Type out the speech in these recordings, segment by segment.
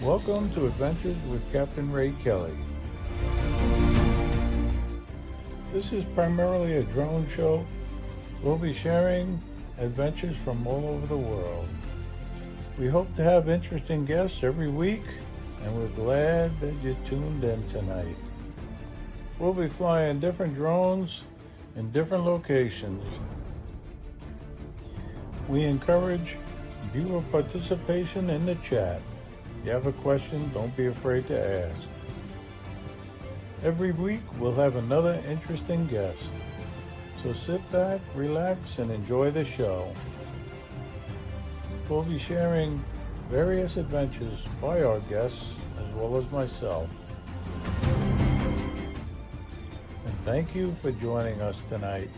Welcome to Adventures with Captain Ray Kelly. This is primarily a drone show. We'll be sharing adventures from all over the world. We hope to have interesting guests every week, and we're glad that you tuned in tonight. We'll be flying different drones in different locations. We encourage viewer participation in the chat. If you have a question, don't be afraid to ask. Every week we'll have another interesting guest. So sit back, relax, and enjoy the show. We'll be sharing various adventures by our guests as well as myself. And thank you for joining us tonight.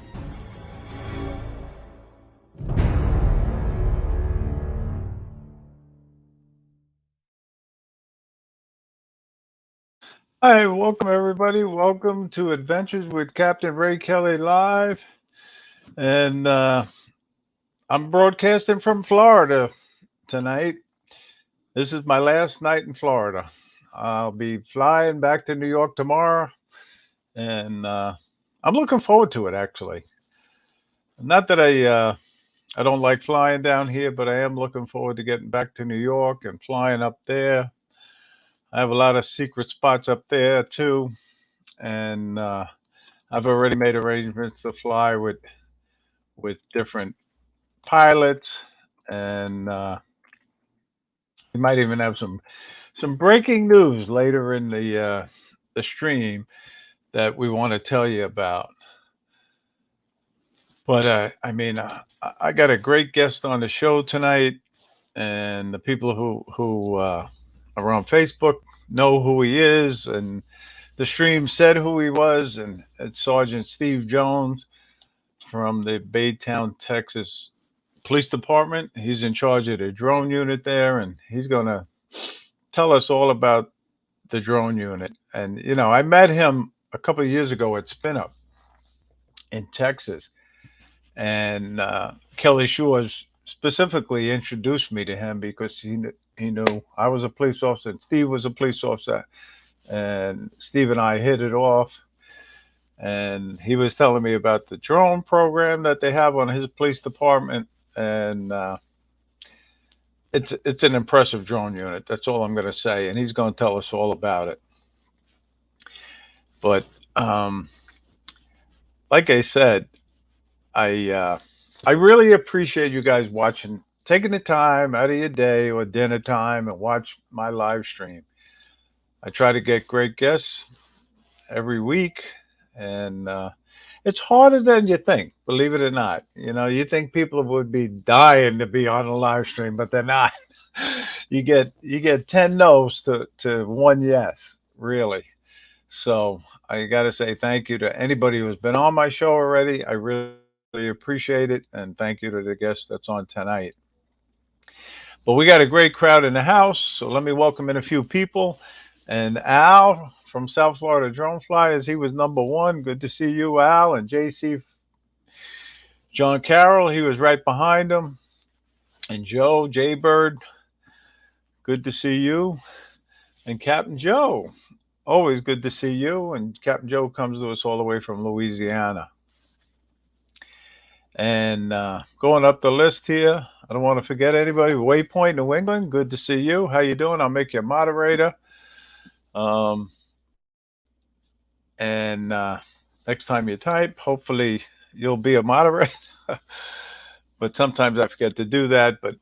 Hi, welcome everybody. Welcome to Adventures with Captain Ray Kelly Live. And I'm broadcasting from Florida tonight. This is my last night in Florida. I'll be flying back to New York tomorrow. And I'm looking forward to it, actually. Not that I don't like flying down here, but I am looking forward to getting back to New York and flying up there. I have a lot of secret spots up there too, and I've already made arrangements to fly with different pilots, and we might even have some breaking news later in the stream that we want to tell you about. But I got a great guest on the show tonight, and the people who are on Facebook know who he is, and the stream said who he was, and it's Sergeant Steve Jones from the Baytown, Texas Police Department. He's in charge of the drone unit there, and he's going to tell us all about the drone unit. And I met him a couple of years ago at Spin Up in Texas, and Kelly Shores specifically introduced me to him because he knew I was a police officer and Steve was a police officer, and Steve and I hit it off. And he was telling me about the drone program that they have on his police department, and it's an impressive drone unit. That's all I'm going to say, and he's going to tell us all about it. But like I said, I really appreciate you guys watching, taking the time out of your day or dinner time and watch my live stream. I try to get great guests every week, and it's harder than you think, believe it or not. You think people would be dying to be on a live stream, but they're not. You get 10 no's to one yes, really. So I got to say thank you to anybody who's been on my show already. I really appreciate it, and thank you to the guest that's on tonight. But we got a great crowd in the house, so let me welcome in a few people. And Al from South Florida Drone Flyers, he was number one. Good to see you, Al. And JC John Carroll, he was right behind him. And Joe Jaybird, good to see you. And Captain Joe, always good to see you. And Captain Joe comes to us all the way from Louisiana. And going up the list here, I don't want to forget anybody. Waypoint, New England, good to see you. How you doing? I'll make you a moderator. Um, and next time you type, hopefully you'll be a moderator. But sometimes I forget to do that. But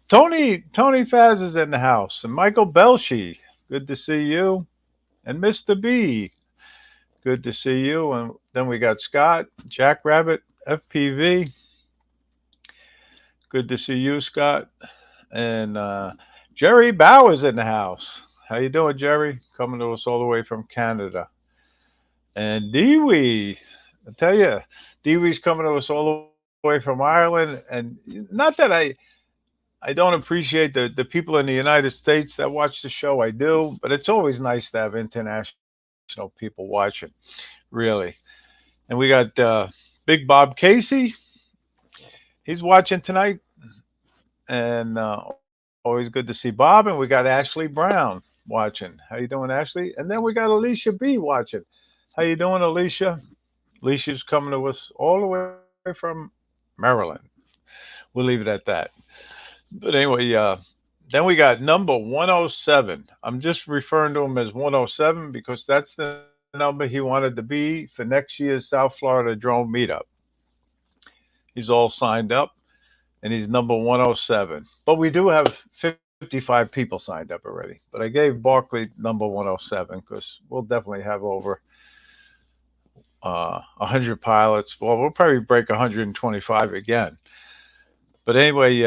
Tony Faz is in the house, and Michael Belshi, good to see you. And Mr. B, good to see you. And then we got Scott, Jackrabbit, FPV. Good to see you, Scott. And Jerry Bowers in the house. How you doing, Jerry? Coming to us all the way from Canada. And Dewey, I tell you, Dewey's coming to us all the way from Ireland. And not that I don't appreciate the people in the United States that watch the show. I do, but it's always nice to have international people watching, really. And we got Big Bob Casey. He's watching tonight, and Always good to see Bob, and we got Ashley Brown watching. How you doing, Ashley? And then we got Alicia B watching. How you doing, Alicia? Alicia's coming to us all the way from Maryland. We'll leave it at that. But anyway, then we got number 107. I'm just referring to him as 107 because that's the number he wanted to be for next year's South Florida drone meetup. He's all signed up and he's number 107. But we do have 55 people signed up already. But I gave Barkley number 107 because we'll definitely have over 100 pilots. Well, we'll probably break 125 again. But anyway,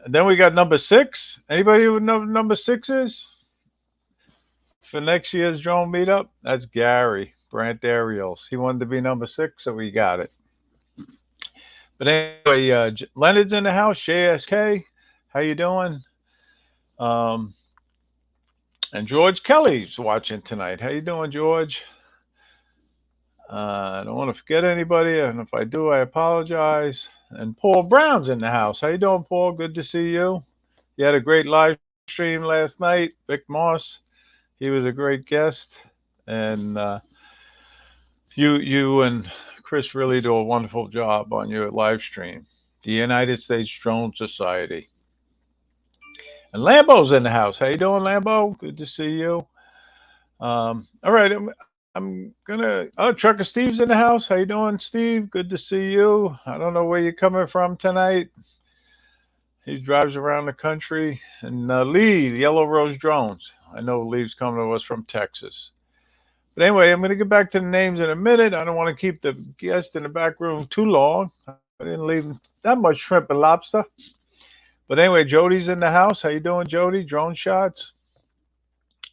then we got number six. Anybody who know what number six is for next year's drone meetup? That's Gary Brant Ariels. He wanted to be number six, so we got it. But anyway, Leonard's in the house. Shay SK, how you doing? Um, and George Kelly's watching tonight. How you doing, George? I don't want to forget anybody, and if I do, I apologize. And Paul Brown's in the house. How you doing, Paul? Good to see you. You had a great live stream last night. Vic Moss, he was a great guest, and you and Chris really do a wonderful job on your live stream. The United States Drone Society. And Lambo's in the house. How you doing, Lambo? Good to see you. All right, I'm gonna. Oh, Trucker Steve's in the house. How you doing, Steve? Good to see you. I don't know where you're coming from tonight. He drives around the country. And Lee, the Yellow Rose Drones. I know Lee's coming to us from Texas. But anyway, I'm going to get back to the names in a minute. I don't want to keep the guest in the back room too long. I didn't leave that much shrimp and lobster. But anyway, Jody's in the house. How you doing, Jody? Drone shots.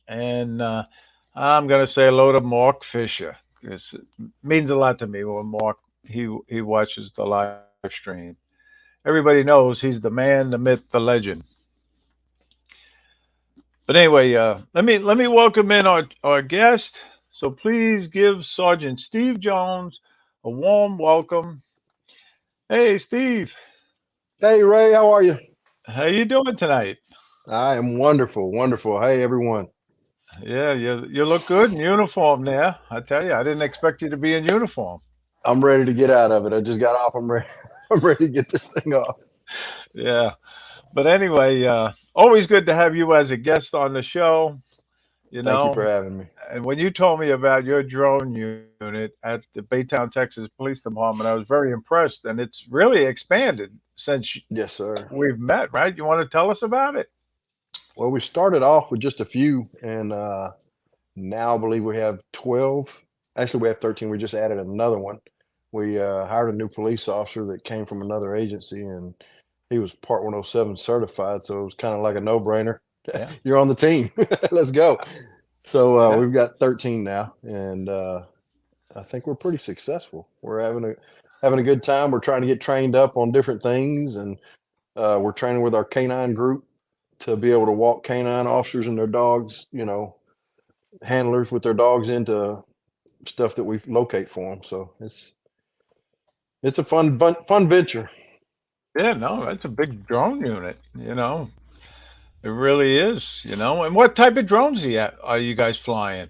And I'm going to say hello to Mark Fisher because it means a lot to me when Mark he watches the live stream. Everybody knows he's the man, the myth, the legend. But anyway, let me welcome in our guest. So please give Sergeant Steve Jones a warm welcome. Hey, Steve, Hey Ray, how are you? how you doing tonight? I am wonderful, wonderful. Hey everyone. Yeah, you look good in uniform there. I tell you, I didn't expect you to be in uniform. I'm ready to get out of it. I just got off. I'm ready. I'm ready to get this thing off. Yeah, but anyway, always good to have you as a guest on the show. You Thank you know, for having me. and when you told me about your drone unit at the Baytown, Texas Police Department, I was very impressed, and it's really expanded since Yes, sir. we've met. Right? You want to tell us about it? Well, we started off with just a few, and now I believe we have 12. Actually, we have 13. We just added another one. We hired a new police officer that came from another agency, and he was Part 107 certified, so it was kind of like a no-brainer. Yeah, You're on the team. Let's go. So yeah, we've got 13 now, and I think we're pretty successful. We're having a good time. We're trying to get trained up on different things, and we're training with our canine group to be able to walk canine officers and their dogs, handlers with their dogs into stuff that we locate for them. So it's a fun venture. yeah. No, that's a big drone unit. It really is. And what type of drones are you guys flying?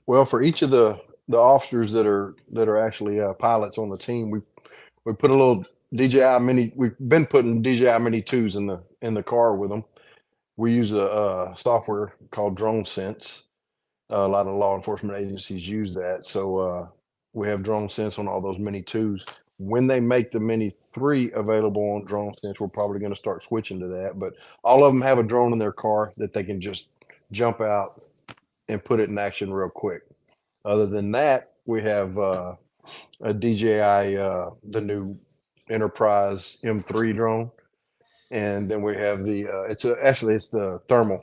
Well, for each of the officers that are actually pilots on the team, we put a little DJI mini. We've been putting DJI Mini 2s in the car with them. We use a software called Drone Sense. A lot of law enforcement agencies use that. So we have Drone Sense on all those Mini 2s. When they make the Mini 3 available on Drone Sense, we're probably going to start switching to that. But all of them have a drone in their car that they can just jump out and put it in action real quick. Other than that, we have a DJI, the new Enterprise M3 drone, and then we have the it's the thermal,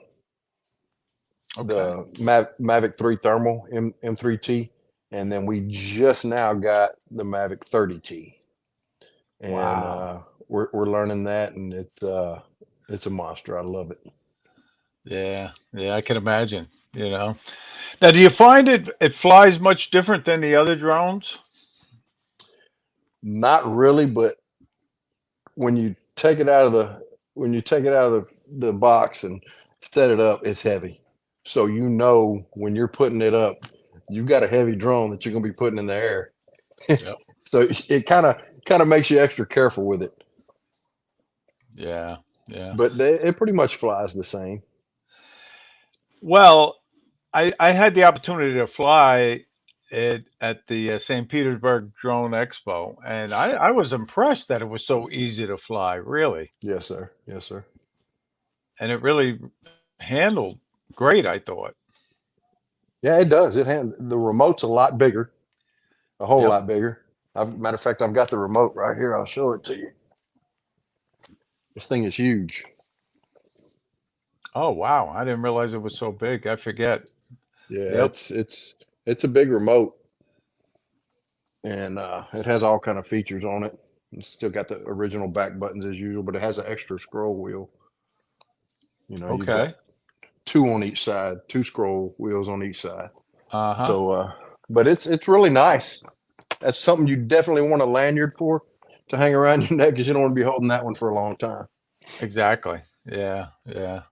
Okay. the Mavic 3 thermal M3T, and then we just now got the Mavic 30T, and Wow. we're learning that, and it's a monster. I love it. Yeah. Yeah. I can imagine. Now, do you find it flies much different than the other drones? Not really, but when you take it out of when you take it out of the box and set it up, it's heavy. So you know when you're putting it up, you've got a heavy drone that you're going to be putting in the air. Yep. So it kind of makes you extra careful with it. Yeah. Yeah. But it pretty much flies the same. Well, I had the opportunity to fly it at the St. Petersburg Drone Expo, and I was impressed that it was so easy to fly, really, Yes, sir. Yes, sir. and it really handled great. I thought. Yeah, it does. The remote's a lot bigger, a whole Yep. lot bigger. Matter of fact, I've got the remote right here. I'll show it to you. This thing is huge. Oh wow, I didn't realize it was so big. I forget. Yeah, Yep. it's a big remote, and it has all kind of features on it. It's still got the original back buttons as usual, but it has an extra scroll wheel. You know, you've got Okay. two on each side, two scroll wheels on each side. Uh huh. So, but it's really nice. That's something you definitely want a lanyard for to hang around your neck because you don't want to be holding that one for a long time. Exactly. Yeah. Yeah.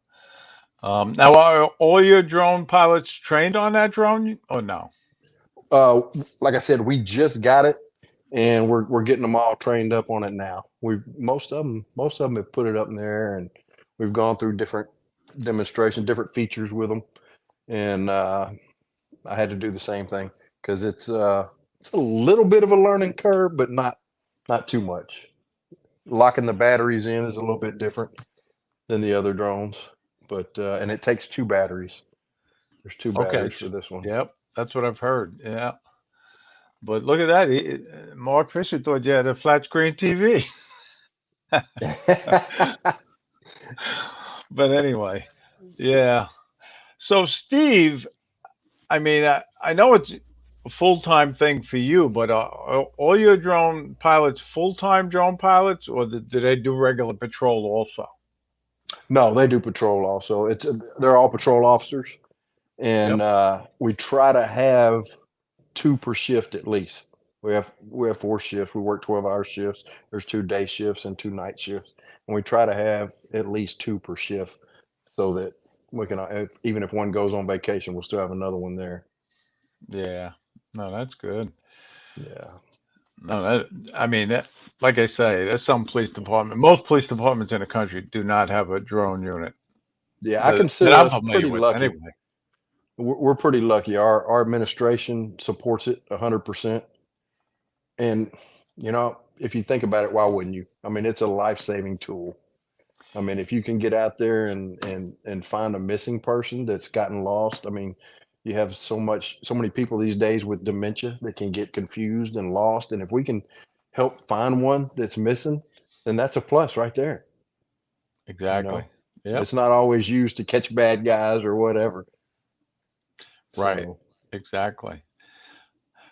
Now, are all your drone pilots trained on that drone? Or no? Uh, like I said, we just got it, and we're getting them all trained up on it now. We've most of them have put it up in there, and we've gone through different demonstrations, different features with them, and I had to do the same thing because it's a little bit of a learning curve, but not too much. Locking the batteries in is a little bit different than the other drones, but and it takes two batteries. There's two Okay. batteries for this one. Yep. That's what I've heard. Yeah. But look at that. Mark Fisher thought you had a flat screen TV. But anyway, yeah. So, Steve, I mean, I know it's a full time thing for you, but are all your drone pilots full time drone pilots, or do they do regular patrol also? No, they do patrol also. They're all patrol officers, and Yep. we try to have two per shift at least. We have four shifts. We work 12-hour shifts. There's two day shifts and two night shifts, and we try to have at least two per shift so that we can even if one goes on vacation, we'll still have another one there. Yeah. No, that's good. Yeah, No, I mean, like I say, there's some police department. Most police departments in the country do not have a drone unit yeah. I that consider I'm us familiar pretty with. lucky. Anyway. We're pretty lucky. Our administration supports it 100%. And if you think about it, why wouldn't you? I mean, it's a life-saving tool. I mean, if you can get out there and find a missing person that's gotten lost, I mean, you have so many people these days with dementia that can get confused and lost. And if we can help find one that's missing, then that's a plus right there. You Exactly. know, Yep. it's not always used to catch bad guys or whatever. Right. So, Exactly.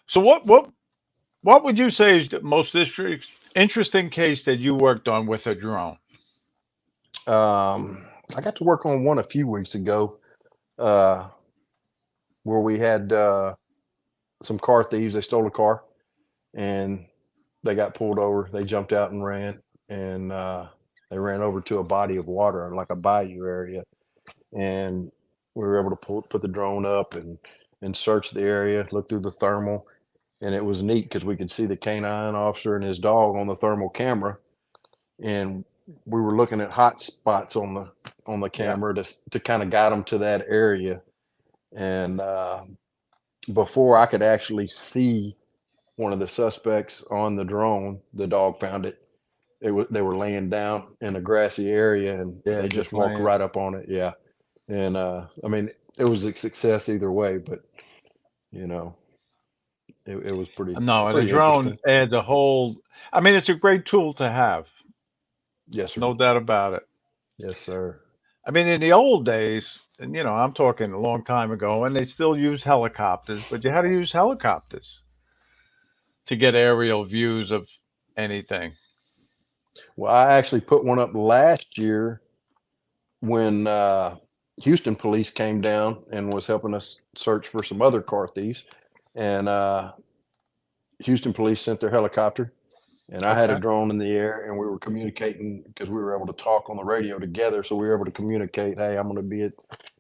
So what would you say is the most interesting case that you worked on with a drone? I got to work on one a few weeks ago, uh, where we had some car thieves. They stole a car and they got pulled over. They jumped out and ran, and they ran over to a body of water, like a bayou area. And we were able to put the drone up and search the area, look through the thermal, and it was neat because we could see the canine officer and his dog on the thermal camera, and we were looking at hot spots on the Yeah. camera to kind of guide them to that area. And before I could actually see one of the suspects on the drone, the dog found it. They were laying down in a grassy area, and Yeah. they just Just walked laying. right up on it. Yeah, and I mean, it was a success either way, but you know, it was No, and a pretty drone interesting. adds a whole. I mean, it's a great tool to have, Yes, sir. no doubt about it. Yes, sir. I mean, in the old days, and I'm talking a long time ago, and they still use helicopters, but you had to use helicopters to get aerial views of anything. Well, I actually put one up last year when Houston police came down and was helping us search for some other car thieves, and Houston police sent their helicopter, and I had a Okay. drone in the air, and we were communicating because we were able to talk on the radio together. So we were able to communicate, "Hey, I'm going to be at,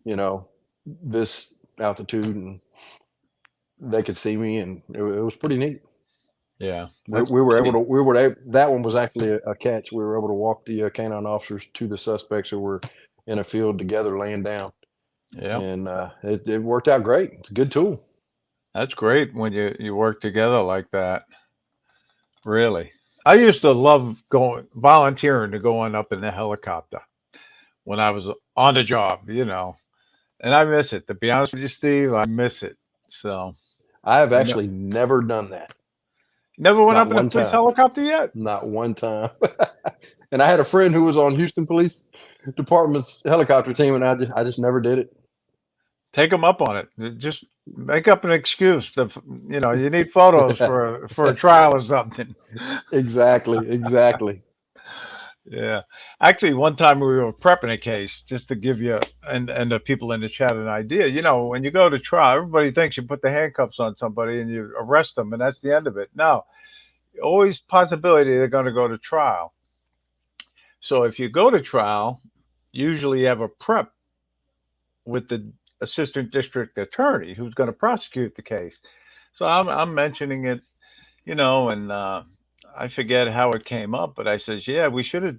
you know, this altitude," and they could see me, and it was pretty neat. Yeah. We, That's we were able pretty. to we were able, that one was actually a catch. We were able to walk the canine officers to the suspects who were in a field together, laying down, Yeah. and it worked out great. It's a good tool. That's great when you work together like that. Really. I used to love going volunteering to go on up in the helicopter when I was on the job, and I miss it. To be honest with you, Steve, I miss it. So, I have I know. actually never done that. Never went Not up in a one police time. helicopter yet? Not one time. And I had a friend who was on Houston Police Department's helicopter team, and I just never did it. Take them up on it. Just make up an excuse. You need photos for a trial or something. Exactly, exactly. Yeah. Actually, one time we were prepping a case just to give you and the people in the chat an idea. When you go to trial, everybody thinks you put the handcuffs on somebody and you arrest them, and that's the end of it. No, always possibility they're going to go to trial. So if you go to trial, usually you have a prep with the assistant district attorney who's going to prosecute the case. So I'm mentioning it, and I forget how it came up, but I says, yeah, we should have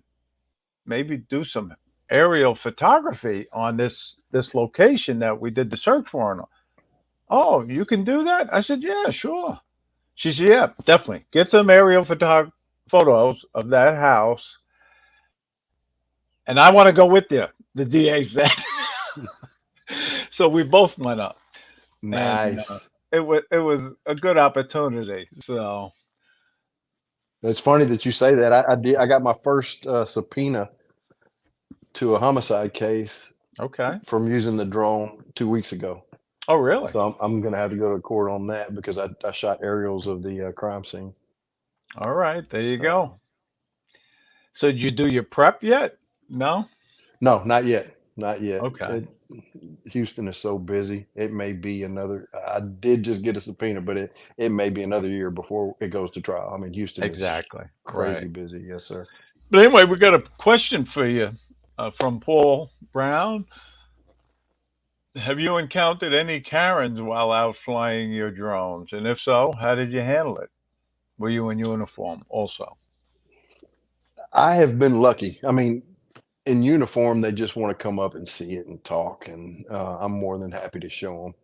maybe do some aerial photography on this location that we did the search warrant on. Oh, you can do that? I said, yeah, sure. She said, yeah, definitely. Get some aerial photos of that house, and I want to go with you. The DA said. So we both went up, and Nice. it was a good opportunity. So It's funny that you say that. I got my first subpoena to a homicide case okay. from using the drone 2 weeks ago. Oh, really? So I'm going to have to go to court on that because I shot aerials of the crime scene. All right. There you So go. So did you do your prep yet? No. no, not yet, not yet. Okay. Houston is so busy. It may be another. I did just get a subpoena, but it may be another year before it goes to trial. I mean, Houston is Exactly. crazy Right. busy. Yes, sir. But anyway, we got a question for you from Paul Brown. Have you encountered any Karens while out flying your drones? And if so, how did you handle it? Were you in uniform also? I have been lucky. I mean, in uniform, they just want to come up and see it and talk, and I'm more than happy to show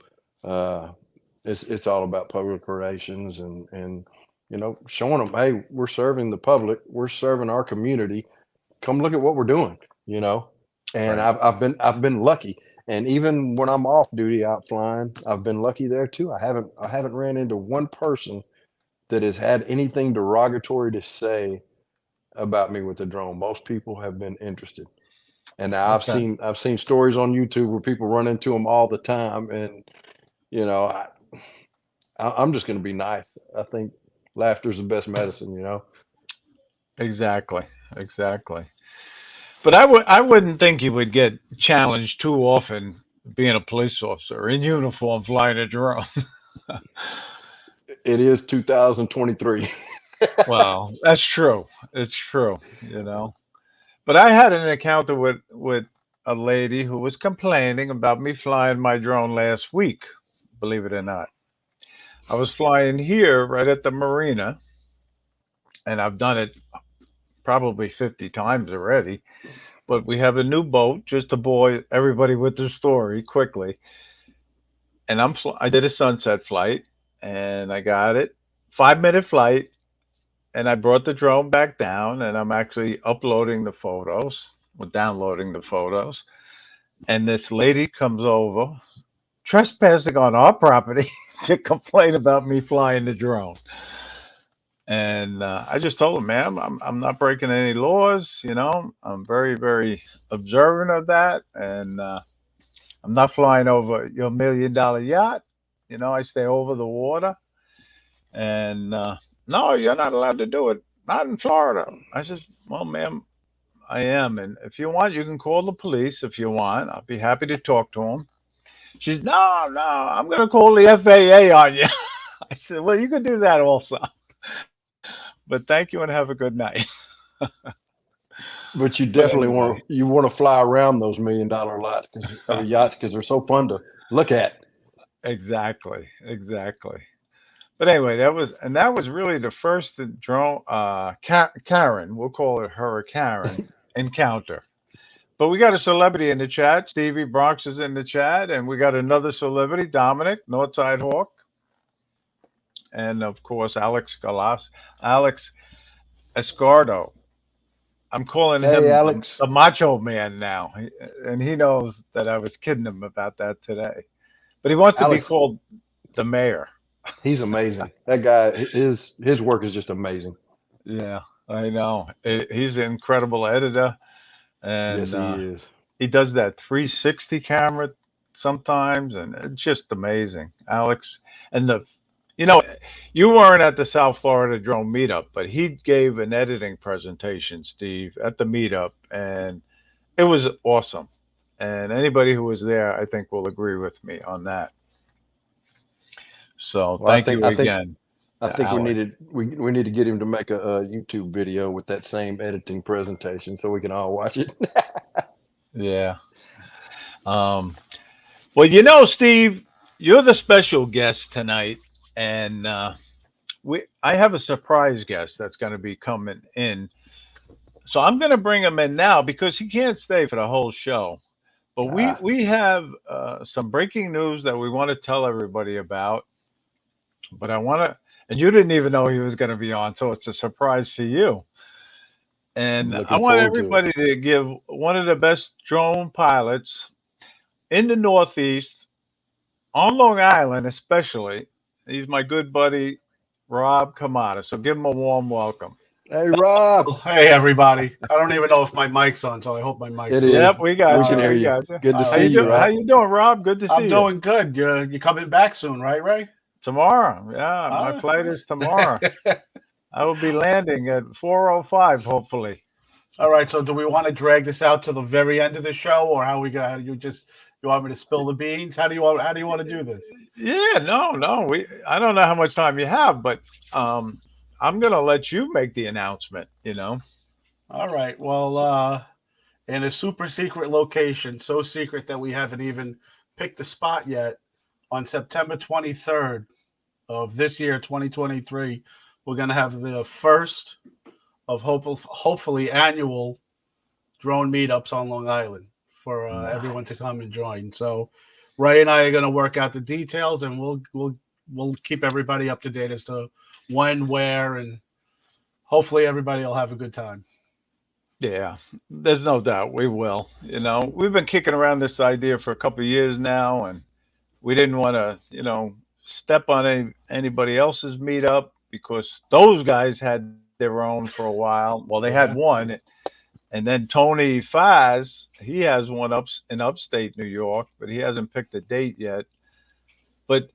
them. It's all about public relations and showing them, hey, we're serving the public, we're serving our community. Come look at what we're doing, you know. And Right. I've been lucky, and even when I'm off duty out flying, I've been lucky there too. I haven't ran into one person that has had anything derogatory to say about me with the drone. Most people have been interested. And now I've Okay. seen I've seen stories on YouTube where people run into them all the time, and you know, I'm just going to be nice. I think laughter's the best medicine. Exactly. Exactly. But I wouldn't think you would get challenged too often being a police officer in uniform flying a drone. It is 2023. Well, that's true. It's true, But I had an encounter with a lady who was complaining about me flying my drone last week, believe it or not. I was flying here right at the marina, and I've done it probably 50 times already. But we have a new boat just to bore everybody with the story quickly. And I did a sunset flight, and I got it 5 minute flight, and I brought the drone back down, and I'm actually uploading the photos or downloading the photos. And this lady comes over, trespassing on our property to complain about me flying the drone. And I just told her, ma'am, I'm not breaking any laws. I'm very, very observant of that. And I'm not flying over your $1 million yacht. I stay over the water. And no, you're not allowed to do it. Not in Florida. I said, well, ma'am, I am. And if you want, you can call the police if you want. I'll be happy to talk to them. She's, no, no, I'm going to call the FAA on you. I said, well, you could do that also. But thank you and have a good night. But you But definitely anyway, want to fly around those $1 million lots or yachts because they're so fun to look at. exactly, exactly. But anyway, that was really the first drone Karen, we'll call it her a Karen encounter. But we got a celebrity in the chat. Stevie Bronx is in the chat, and we got another celebrity, Dominic Northside Hawk, and of course Alex Escardo. I'm calling Hey, him Alex. the Macho Man now, and he knows that I was kidding him about that today. But he wants to be Alex, called the mayor. he's amazing. That guy, his work is just amazing. Yeah, I know. He's an incredible editor, Yes, and he is. he does that 360 camera sometimes, and it's just amazing, Alex. And you know, you weren't at the South Florida Drone Meetup, but he gave an editing presentation, Steve, at the meetup, and it was awesome. And anybody who was there, I think, will agree with me on that. So Well, thank you again I to think Alex. we need to get him to make a YouTube video with that same editing presentation so we can all watch it. Yeah. Um, well, Steve, you're the special guest tonight, and I have a surprise guest that's going to be coming in. So I'm going to bring him in now because he can't stay for the whole show. But we Ah, we have some breaking news that we want to tell everybody about. But I want to, and you didn't even know he was going to be on, so it's a surprise for you. I'm And I looking want forward to it. everybody to give one of the best drone pilots in the Northeast, on Long Island especially. He's my good buddy, Rob Kamada. So give him a warm welcome. Hey, Rob. Hey everybody! I don't even know if my mic's on, so I hope my It mic's on. Yep, is. we got We All you. can hear We right, you. got you. Good to all How you see right. you, do? How Rob. you doing, Rob? Good to see I'm you. doing good. You coming back soon, right, Ray? Tomorrow. Yeah, my Ah, flight is tomorrow. I will be landing at 4:05, hopefully. all right. So, do we want to drag this out to the very end of the show, or how we got? You want me to spill the beans? How do you want to do this? Yeah, no, no. I don't know how much time you have, but um, I'm gonna let you make the announcement. All right. Well, in a super secret location, so secret that we haven't even picked the spot yet. On September 23rd of this year, 2023, we're gonna have the first of hopefully annual drone meetups on Long Island for everyone to Nice. come and join. So Ray and I are going to work out the details, and we'll keep everybody up to date as to when, where, and hopefully everybody will have a good time. Yeah, there's no doubt we will. We've been kicking around this idea for a couple of years now, and we didn't want to, step on anybody else's meetup because those guys had their own for a while. Well, they had Yeah. one, and then Tony Faz, he has one in upstate New York, but he hasn't picked a date yet. But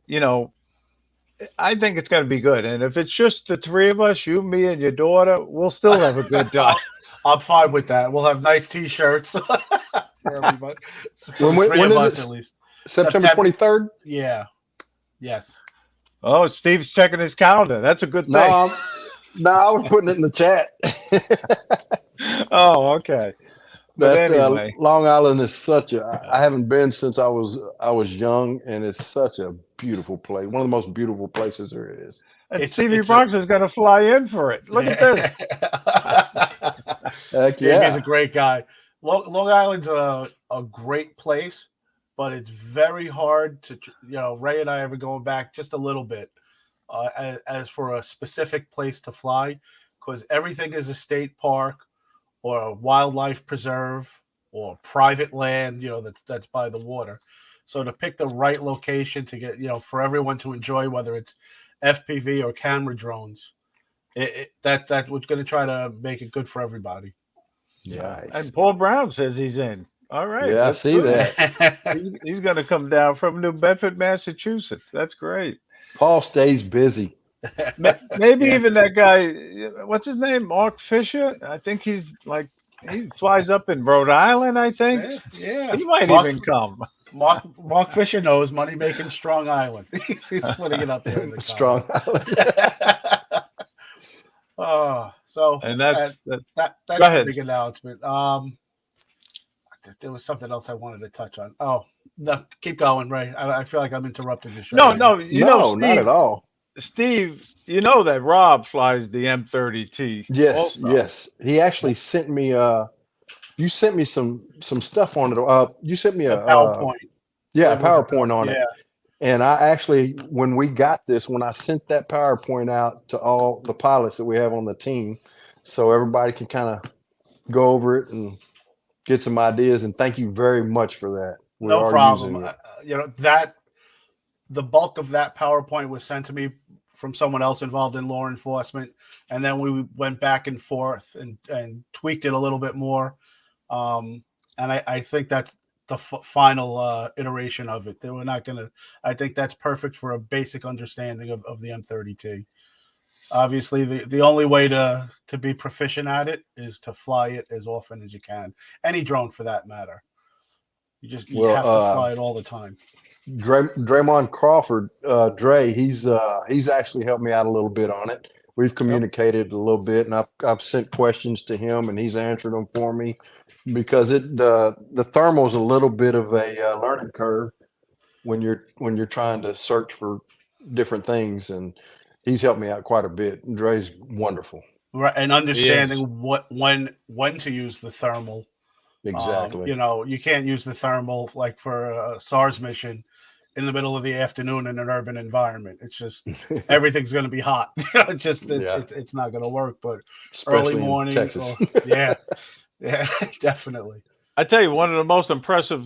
I think it's going to be good. And if it's just the three of us, you, me, and your daughter, we'll still have a good time. I'm fine with that. We'll have nice T-shirts for everybody, for the three When of is us it? at least. September 23rd? Yeah. Yes. Oh, Steve's checking his calendar. That's a good No, thing. no, I was putting it in the chat. Oh, okay. But That anyway, Long Island is I haven't been since I was young, and it's such a beautiful place. One of the most beautiful places there is. and Stevie It's a Bronx is going to fly in for it. Look at this. Heck Stevie's yeah. a great guy. Long Island's a great place, but it's very hard to, Ray and I have been going back just a little bit as for a specific place to fly, because everything is a state park or a wildlife preserve or private land, that's by the water. So to pick the right location to get, for everyone to enjoy, whether it's FPV or camera drones, that we're going to try to make it good for everybody. Yeah. Nice. And Paul Brown says he's in. All right. Yeah, I That's see good. that. He's going to come down from New Bedford, Massachusetts. That's great. Paul stays busy. Maybe Yes. even that guy, what's his name? Mark Fisher? I think he flies up in Rhode Island, I think. Yeah. He might Mark, even come. Mark Fisher knows money making Strong Island. He's putting it up there in the Strong comments. Island. So And that's that. Go that's the ahead. big announcement. There was something else I wanted to touch on. Oh, no, keep going, Ray. I feel like I'm interrupting the show No, right now. no, No, not at Steve. all. Steve, you know that Rob flies the M30T Yes, also. yes. He actually sent me. You sent me some stuff on it. You sent me A a PowerPoint. yeah, a It was PowerPoint on it. yeah. And I actually, when we got this, when I sent that PowerPoint out to all the pilots that we have on the team, so everybody can kind of go over it and get some ideas. And thank you very much for that. We No are problem. using it. That the bulk of that PowerPoint was sent to me from someone else involved in law enforcement, and then we went back and forth and tweaked it a little bit more. And I think that's the final iteration of it. That we're not gonna. I think that's perfect for a basic understanding of the M30T. Obviously, the only way to be proficient at it is to fly it as often as you can. Any drone, for that matter. You Well, have to fly it all the time. Draymond Crawford, Dre, he's actually helped me out a little bit on it. We've Yep. communicated a little bit, and I've sent questions to him, and he's answered them for me because the thermal is a little bit of a learning curve when you're trying to search for different things, and he's helped me out quite a bit. Dre's wonderful. Right, and Yes. understanding when to use the thermal. Exactly. You can't use the thermal like for a SARS mission in the middle of the afternoon in an urban environment. It's just everything's going to be hot. It's just Yeah, it's not going to work. But early especially in morning, Texas. yeah, yeah, definitely. I tell you, one of the most impressive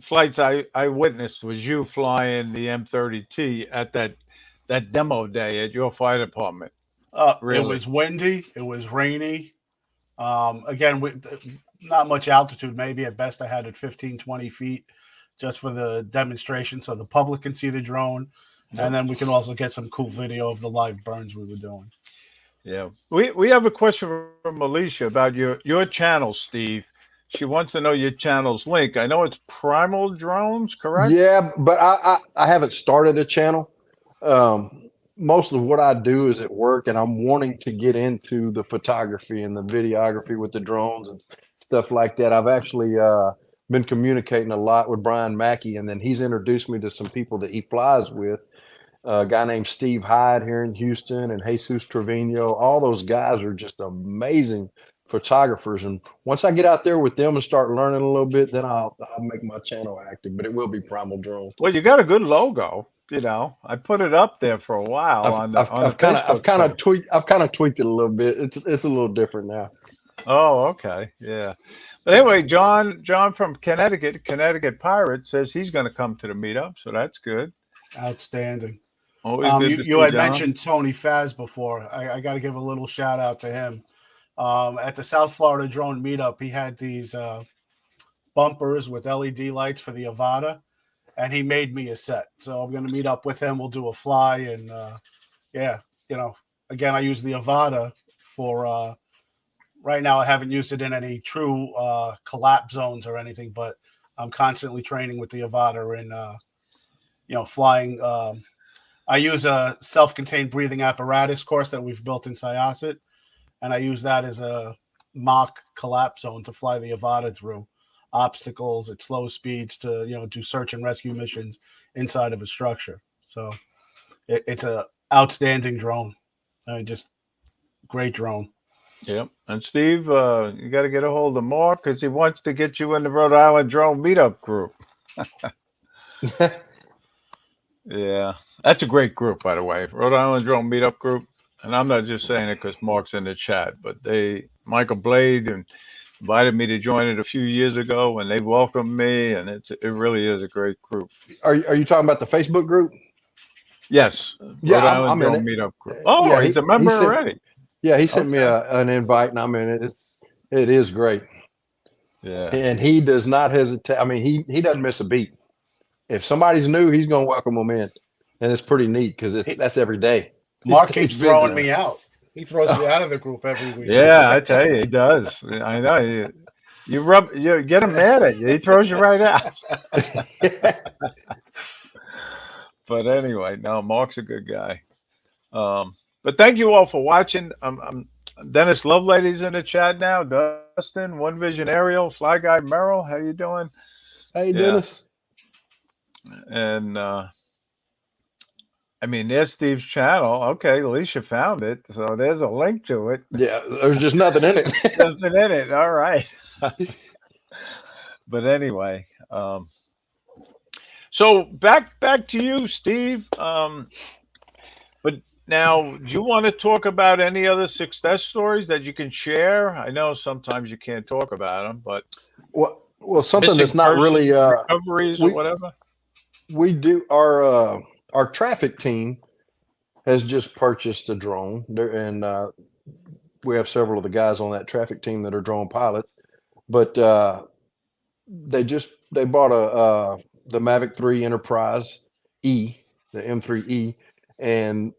flights I witnessed was you flying the M30T at that demo day at your fire department. It Really. was windy. It was rainy. Again, with not much altitude. Maybe at best I had it 15, 20 feet just for the demonstration so the public can see the drone. And Yep. then we can also get some cool video of the live burns we were doing. Yeah. We have a question from Alicia about your channel, Steve. She wants to know your channel's link. I know it's Primal Drones, correct? Yeah, but I haven't started a channel. Most of what I do is at work, and I'm wanting to get into the photography and the videography with the drones and stuff like that. I've actually been communicating a lot with Brian Mackey, and then he's introduced me to some people that he flies with. A guy named Steve Hyde here in Houston and Jesus Trevino. All those guys are just amazing photographers. And once I get out there with them and start learning a little bit, then I'll make my channel active. But it will be Primal Drone. Well, you got a good logo. I put it up there for a while I've on the I've on the I've kind of I've Facebook kind of page. tweaked it a little bit. It's a little different now. Oh, okay, yeah. But anyway, John from Connecticut Pirate says he's going to come to the meetup, so that's good. Outstanding. Always good to You see had John. mentioned Tony Faz before. I got to give a little shout out to him. At the South Florida Drone Meetup, he had these bumpers with LED lights for the Avata, and he made me a set. So I'm going to meet up with him. We'll do a fly, and yeah, again, I use the Avata for right now. I haven't used it in any true collapse zones or anything, but I'm constantly training with the Avata in flying. I use a self-contained breathing apparatus course that we've built in Syosset, and I use that as a mock collapse zone to fly the Avata through obstacles at slow speeds to do search and rescue missions inside of a structure. So it's a outstanding drone. Just great drone. Yep. And Steve, you got to get a hold of Mark because he wants to get you in the Rhode Island Drone Meetup group. Yeah, that's a great group, by the way. Rhode Island Drone Meetup group. And I'm not just saying it because Mark's in the chat, but Michael Blade and invited me to join it a few years ago, and they welcomed me, and it really is a great group. Are you talking about the Facebook group? Yes, Rhode Yeah, Island I'm in Drone it. Meetup group. Oh, Yeah, he's a he member sent already. he sent me Okay. an invite, and I'm in it. It is great, Yeah. and he does not hesitate. I mean, he doesn't miss a beat. If somebody's new, he's going to welcome them in, and it's pretty neat because that's every day. He Mark stays keeps throwing busy. me out. He throws me out of the group every week. Yeah, I tell you, he does. I know. You get him mad at you. He throws you right out. But anyway, no, Mark's a good guy. But thank you all for watching. Dennis Lovelady's in the chat now. Dustin, One Vision Aerial, Fly Guy Merrill, how you doing? Hey, Yeah, Dennis. and I mean, there's Steve's channel. Okay, at least you found it. So there's a link to it. Yeah, there's just nothing in it. Nothing in it. All right. But anyway, so back to you, Steve. But now, do you want to talk about any other success stories that you can share? I know sometimes you can't talk about them, but Well, something missing that's not persons, really recoveries, or we whatever. we do our traffic team has just purchased a drone, and we have several of the guys on that traffic team that are drone pilots. But they bought a the Mavic 3 Enterprise E, the M3E, and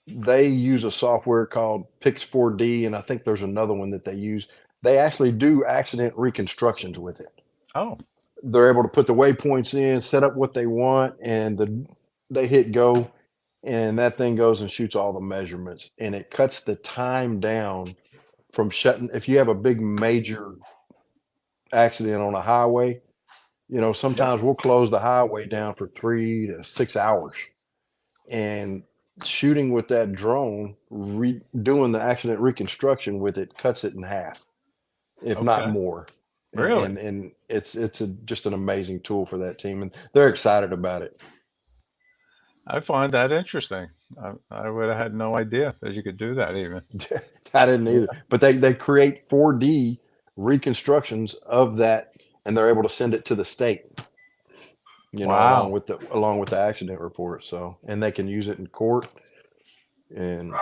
they use a software called Pix 4D, and I think there's another one that they use. They actually do accident reconstructions with it. Oh, They're able to put the waypoints in, set up what they want, and they hit go, and that thing goes and shoots all the measurements, and it cuts the time down from shutting. If you have a big major accident on a highway, yep. sometimes we'll close the highway down for 3 to 6 hours, and shooting with that drone, doing the accident reconstruction with it cuts it in half, if not Okay. more. Really? And it's just an amazing tool for that team, and they're excited about it. I find that interesting. I would have had no idea that you could do that even. I didn't either, Yeah. but they create 4D reconstructions of that, and they're able to send it to the state, Wow. along with the accident report. So, and they can use it in court, and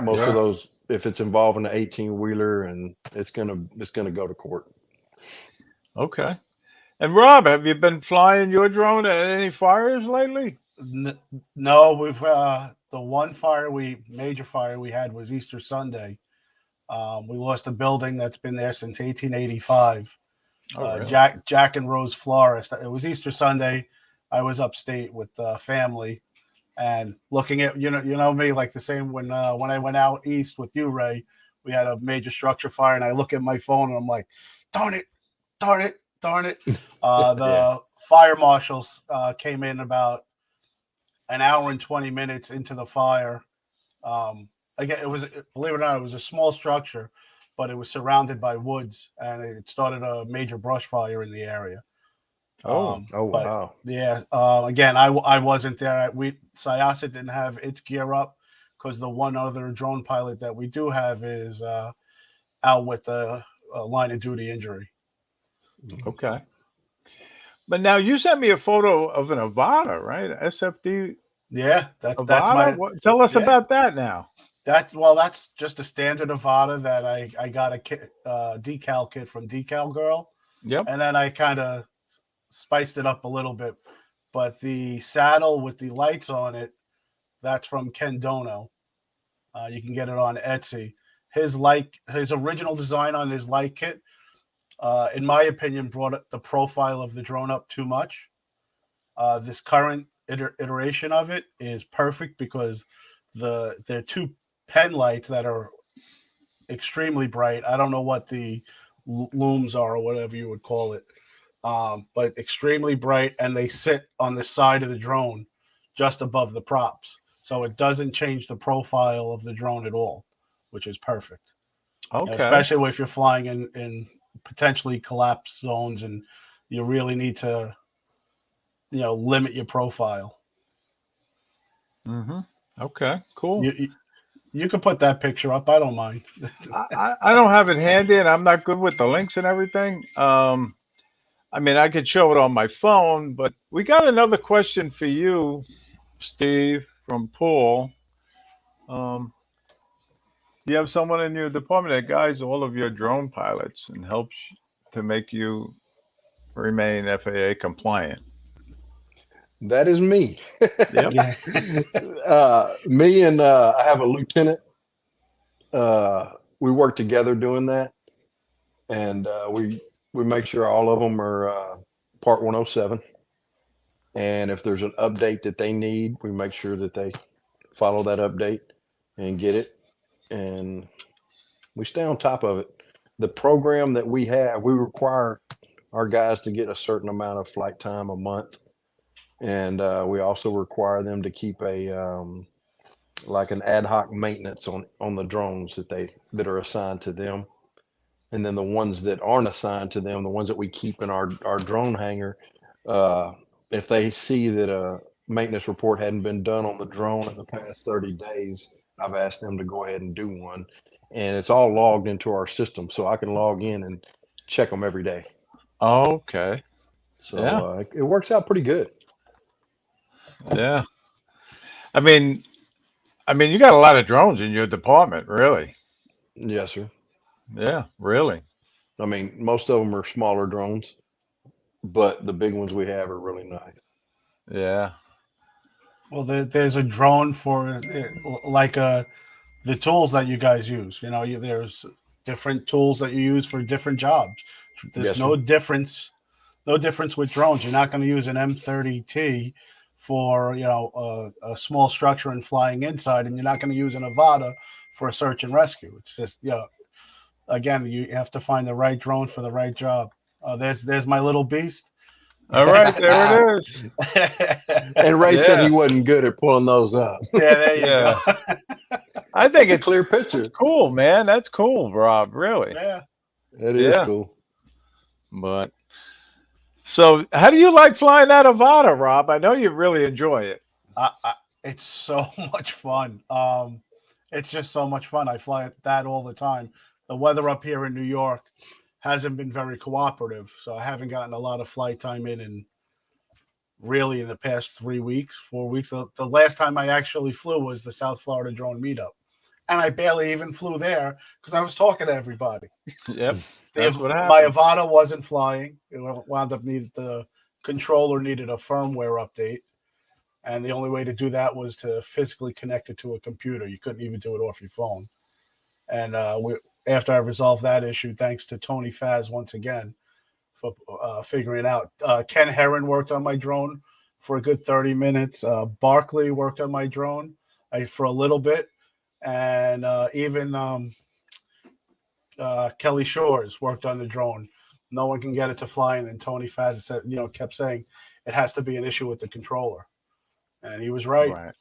most of Yeah. those, if it's involving an 18-wheeler, and it's gonna go to court. Okay. And Rob, have you been flying your drone at any fires lately? No, we've the one major fire we had was Easter Sunday. We lost a building that's been there since 1885. Oh, really? Jack and Rose Florist. It was Easter Sunday. I was upstate with family and looking at you know me, like the same when I went out east with you, Ray. We had a major structure fire, and I look at my phone and I'm like, darn it, darn it, darn it. Yeah. The fire marshals came in about an hour and 20 minutes into the fire. Um, Again, it was, believe it or not, it was a small structure, but it was surrounded by woods, and it started a major brush fire in the area. Oh, Oh, But wow. yeah, again, I wasn't there. Syasa didn't have its gear up because the one other drone pilot that we do have is out with a line of duty injury. okay. But now you sent me a photo of an Avata, right? SFD Yeah, that's Avata. my What? Tell us yeah. about that now. That's just a standard Avata that I got a decal kit from Decal Girl, Yep. and then I kind of spiced it up a little bit. But the saddle with the lights on it, that's from Ken Dono. You can get it on Etsy. His original design on his light kit, in my opinion, brought the profile of the drone up too much. This current iteration of it is perfect because there are two pen lights that are extremely bright. I don't know what the looms are or whatever you would call it, but extremely bright, and they sit on the side of the drone, just above the props, so it doesn't change the profile of the drone at all, which is perfect. Okay. Especially if you're flying in potentially collapsed zones and you really need to limit your profile. Mm-hmm. Okay. Cool. You you can put that picture up. I don't mind. I don't have it handy, and I'm not good with the links and everything. I mean, I could show it on my phone, but we got another question for you, Steve, from Paul. Um, you have someone in your department that guides all of your drone pilots and helps to make you remain FAA compliant. That is me. Yep. Yeah. Me and I have a lieutenant. Uh, we work together doing that, and we make sure all of them are Part 107. And if there's an update that they need, we make sure that they follow that update and get it. And we stay on top of it. The program that we have, we require our guys to get a certain amount of flight time a month. And we also require them to keep like an ad hoc maintenance on the drones that are assigned to them. And then the ones that aren't assigned to them, the ones that we keep in our drone hangar, if they see that a maintenance report hadn't been done on the drone in the past 30 days, I've asked them to go ahead and do one. And it's all logged into our system, so I can log in and check them every day. Okay. So Yeah. it works out pretty good. Yeah. I mean, you got a lot of drones in your department, really. Yes, sir. Yeah, really. I mean, most of them are smaller drones, but the big ones we have are really nice. Yeah. Well, there's a drone for like the tools that you guys use. There's different tools that you use for different jobs. There's Yes, sir. no difference with drones. You're not going to use an M30T for a small structure and flying inside, and you're not going to use an Avata for a search and rescue. It's just again, you have to find the right drone for the right job. There's my little beast. All right, there it is. And Ray said Yeah. he wasn't good at pulling those up. Yeah, there you Yeah. go. I think It's a it's clear picture. cool, man. That's cool, Rob. Really. Yeah. It is Yeah. cool. But so, how do you like flying that Avata, Rob? I know you really enjoy it. It's so much fun. It's just so much fun. I fly that all the time. The weather up here in New York hasn't been very cooperative, so I haven't gotten a lot of flight time in really in the past 3 weeks, 4 weeks. The last time I actually flew was the South Florida drone meetup, and I barely even flew there because I was talking to everybody. Yep. That's what My happened. Avata wasn't flying. It wound up the controller needed a firmware update. And the only way to do that was to physically connect it to a computer. You couldn't even do it off your phone. And after I resolved that issue, thanks to Tony Faz once again for figuring it out. Ken Herron worked on my drone for a good 30 minutes. Barkley worked on my drone for a little bit. And even Kelly Shores worked on the drone. No one can get it to fly. And then Tony Faz said, kept saying it has to be an issue with the controller. And he was right. Right.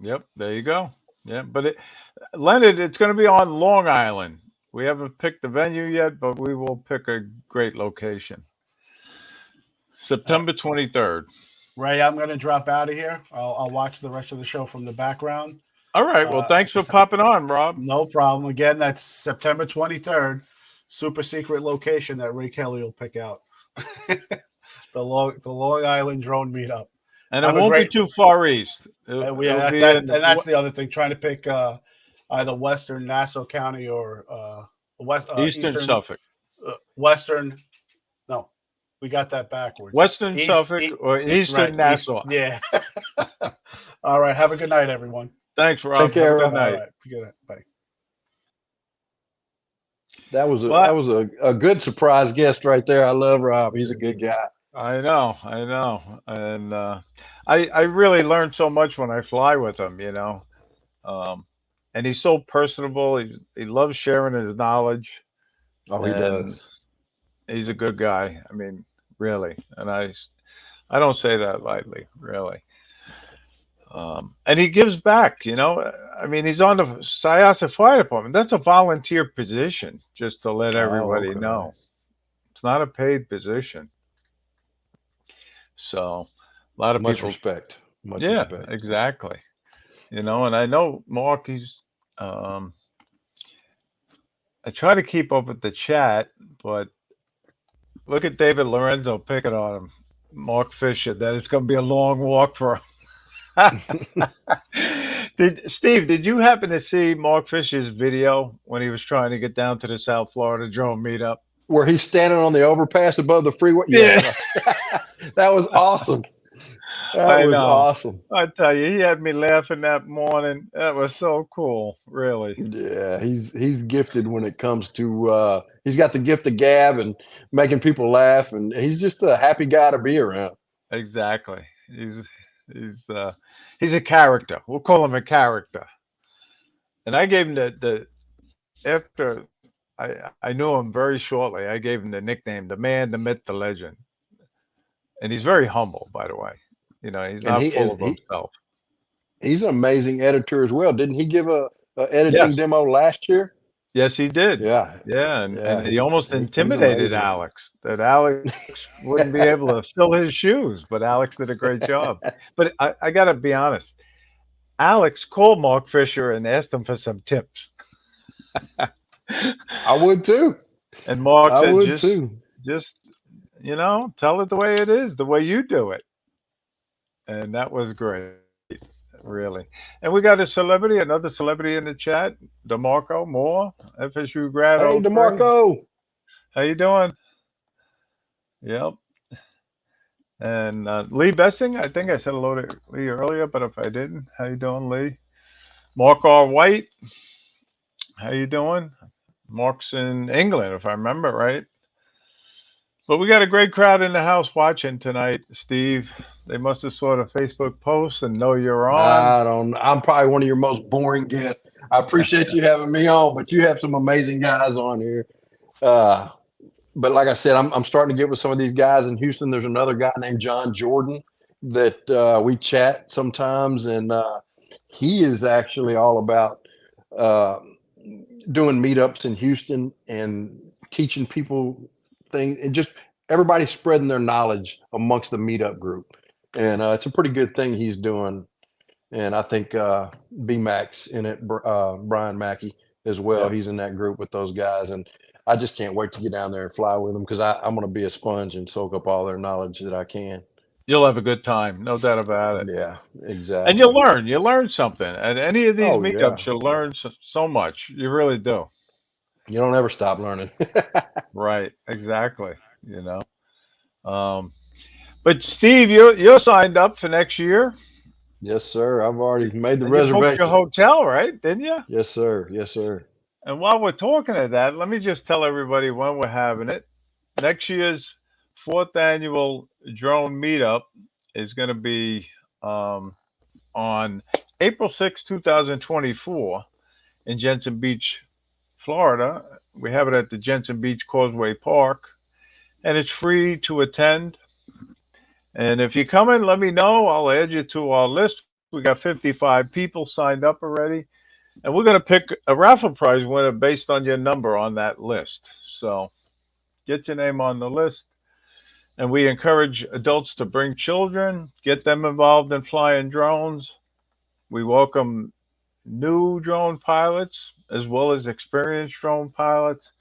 Yep. There you go. Yeah. But Leonard, it's going to be on Long Island. We haven't picked the venue yet, but we will pick a great location. September 23rd. Ray, I'm going to drop out of here. I'll watch the rest of the show from the background. All right. Well, thanks for popping on, Rob. No problem. Again, that's September 23rd. Super secret location that Ray Kelly will pick out. the Long Island drone meetup. And it won't be too far east. And that's the other thing. Trying to pick either Western Nassau County or Eastern Suffolk. Western. No, we got that backwards. Western Suffolk or Eastern right, Nassau. Yeah. All right. Have a good night, everyone. Thanks, Rob. Take care. Have a good night. All right. Good night. Bye. That was a good surprise guest right there. I love Rob. He's a good guy. I know, and I really learned so much when I fly with him, and he's so personable. He loves sharing his knowledge. Oh, he does. He's a good guy. I mean, really, and I don't say that lightly, really. And he gives back, I mean, he's on the Syosset Fire Department. That's a volunteer position, just to let everybody okay. know. It's not a paid position. So a lot of Much people respect. Much yeah, respect. exactly. And I know Mark, I try to keep up with the chat, but look at David Lorenzo picking on him. Mark Fisher, that it's going to be a long walk for him. Steve, did you happen to see Mark Fisher's video when he was trying to get down to the South Florida drone meetup? Where he's standing on the overpass above the freeway. Yeah. That was awesome. That was awesome. I tell you, he had me laughing that morning. That was so cool, really. Yeah, he's gifted when it comes to he's got the gift of gab and making people laugh, and he's just a happy guy to be around. Exactly. He's uh, he's a character. We'll call him a character. And I gave him the after I knew him very shortly. I gave him the nickname, the man, the myth, the legend. And he's very humble, by the way. You know, he's And not full of he himself. he's an amazing editor as well. Didn't he give a editing Yes, demo last year? yes, he did. Yeah, Yeah, yeah, and he almost he's intimidated amazing. Alex. That Alex wouldn't be able to fill his shoes, but Alex did a great job. But I got to be honest. Alex called Mark Fisher and asked him for some tips, I would too. and Mark I said, would too. just tell it the way it is, the way you do it, and that was great, really. And we got a celebrity, another celebrity in the chat, Demarco Moore, FSU grad Hey, 03. DeMarco. How you doing? Yep. And Lee Bessing, I think I said hello to Lee earlier, but if I didn't, how you doing, Lee? Mark R. White, how you doing? Mark's in England, if I remember right. But we got a great crowd in the house watching tonight, Steve. They must have saw the Facebook post and know you're on. I don't. I'm probably one of your most boring guests. I appreciate you having me on, but you have some amazing guys on here. Uh, but like I said, I'm starting to get with some of these guys in Houston. There's another guy named John Jordan that we chat sometimes, and he is actually all about uh, doing meetups in Houston and teaching people things, and just everybody spreading their knowledge amongst the meetup group. And it's a pretty good thing he's doing. And I think BMAX in it, Brian Mackey as well. Yeah, He's in that group with those guys, and I just can't wait to get down there and fly with them because I'm going to be a sponge and soak up all their knowledge that I can. you'll have a good time, no doubt about it. Yeah, And exactly. you learn something. At any of these Oh yeah, meetups, you'll learn so much. You really do. you don't ever stop learning. Right, exactly. You know. Um, but Steve, you're signed up for next year, Yes, sir. I've already made the and you booked your reservation. hotel, right? Didn't you? Yes, sir. Yes, sir. And while we're talking of that, let me just tell everybody when we're having it. Next year's fourth annual drone meetup is going to be um, on April 6, 2024 in Jensen Beach, Florida. We have it at the Jensen Beach Causeway Park, and it's free to attend. And if you come in, let me know. I'll add you to our list. We got 55 people signed up already. And we're going to pick a raffle prize winner based on your number on that list. So get your name on the list. And we encourage adults to bring children, get them involved in flying drones. We welcome new drone pilots as well as experienced drone pilots.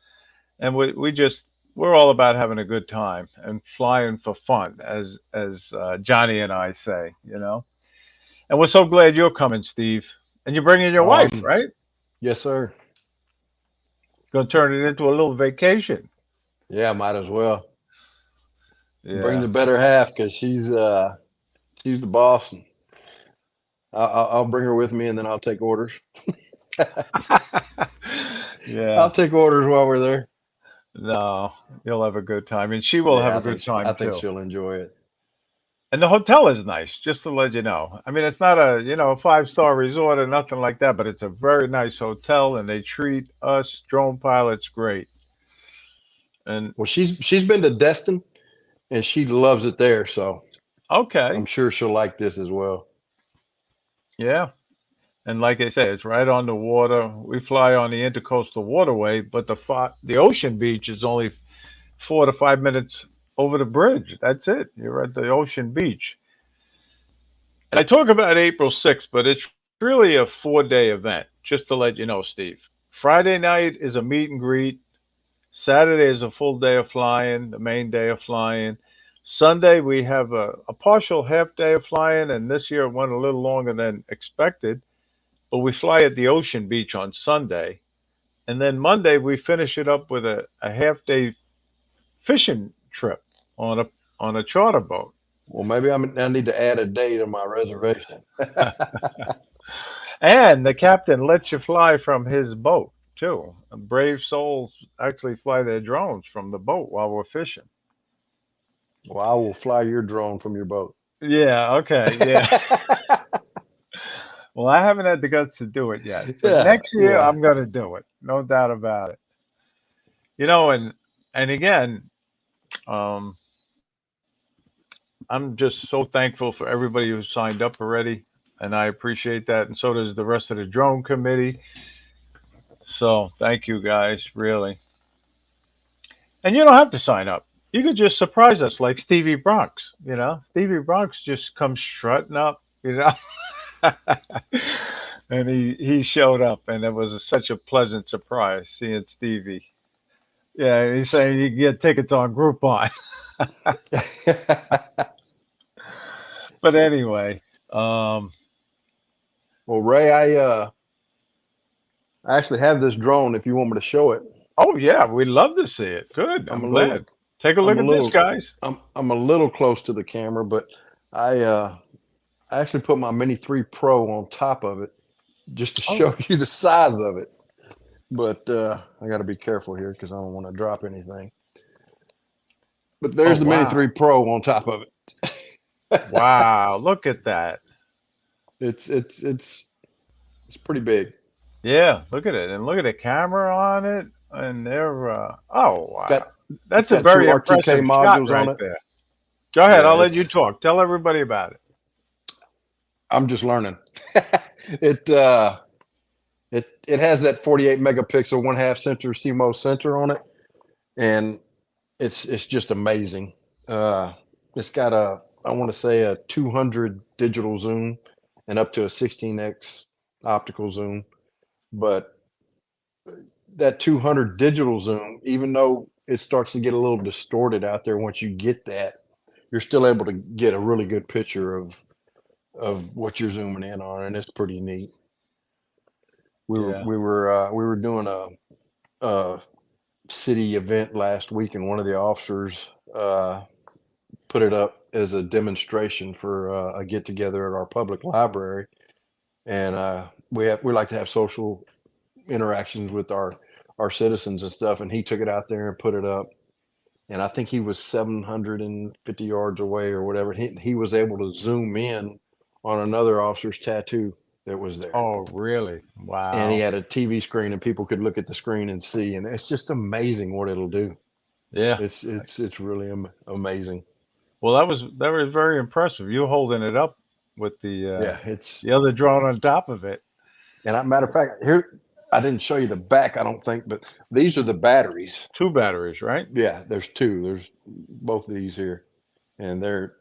And we're all about having a good time and flying for fun, as Johnny and I say. And we're so glad you're coming, Steve. And you're bringing your wife, Um, right? yes, sir. Going to turn it into a little vacation. Yeah, might as well bring Yeah. the better half because she's the boss. And I'll bring her with me, and then I'll take orders. I'll Yeah. take orders while we're there. No, you'll have a good time, and she will have Yeah, a good I time think too. she'll enjoy it. And the hotel is nice, just to let you know. I mean, it's not a 5-star resort or nothing like that, but it's a very nice hotel, and they treat us drone pilots great. And Well, she's been to Destin, and she loves it there. So I'm okay, sure she'll like this as well. yeah. And like I say, it's right on the water. We fly on the intercoastal waterway, but the ocean beach is only 4 to 5 minutes over the bridge. That's it. You're at the ocean beach. And I talk about April 6th, but it's really a 4-day event, just to let you know, Steve. Friday night is a meet and greet. Saturday is a full day of flying, the main day of flying. Sunday, we have a partial half day of flying, and this year it went a little longer than expected. But we fly at the ocean beach on Sunday. And then Monday, we finish it up with a half day fishing trip on a charter boat. Well, maybe I need to add a day to my reservation. And the captain lets you fly from his boat too. Brave souls actually fly their drones from the boat while we're fishing. Well, I will fly your drone from your boat. Yeah. Okay. Yeah. Well, I haven't had the guts to do it yet, but Yeah, next year yeah. I'm going to do it. No doubt about it. And again, um, I'm just so thankful for everybody who signed up already, and I appreciate that, and so does the rest of the drone committee. So thank you guys, really. And you don't have to sign up. You could just surprise us like Stevie Bronx. Stevie Bronx just comes strutting up. And he showed up, and it was such a pleasant surprise seeing Stevie. Yeah, he's saying you can get tickets on Groupon. But anyway, um, Well, Ray, I actually have this drone. If you want me to show it, oh yeah, we'd love to see it. Good, I'm I'm a little, glad. Take a look I'm a at this, little, guys. I'm a little close to the camera, but I actually put my Mini 3 Pro on top of it just to Oh, show you the size of it. But I got to be careful here because I don't want to drop anything. But oh there's the Mini wow, 3 Pro on top of it. wow! Look at that. It's pretty big. Yeah, look at it, and look at the camera on it, and they're oh It's wow, got it's that's a got two very RTK impressive shot modules on right it. there. Go ahead, Yeah, I'll let you talk. Tell everybody about it. I'm just learning. it uh it has that 48 megapixel 1/2 sensor CMOS sensor on it, and it's just amazing. Uh, it's got a, I want to say, a 200 digital zoom and up to a 16x optical zoom. But that 200 digital zoom, even though it starts to get a little distorted out there, once you get that, you're still able to get a really good picture of what you're zooming in on, and it's pretty neat. Yeah. We were doing a city event last week, and one of the officers put it up as a demonstration for a get together at our public library, and we like to have social interactions with our citizens and stuff. And he took it out there and put it up, and I think he was 750 yards away or whatever. He was able to zoom in on another officer's tattoo that was there, Oh really? and he Wow. had a TV screen, and people could look at the screen and see. And it's just amazing what it'll do. Yeah. It's really amazing. Well, that was very impressive. You holding it up with Yeah, it's the other drone on top of it. and matter of fact, here I didn't show you the back, I don't think, but these are the batteries. Two batteries, right? Yeah, there's two. There's both of these here, and they're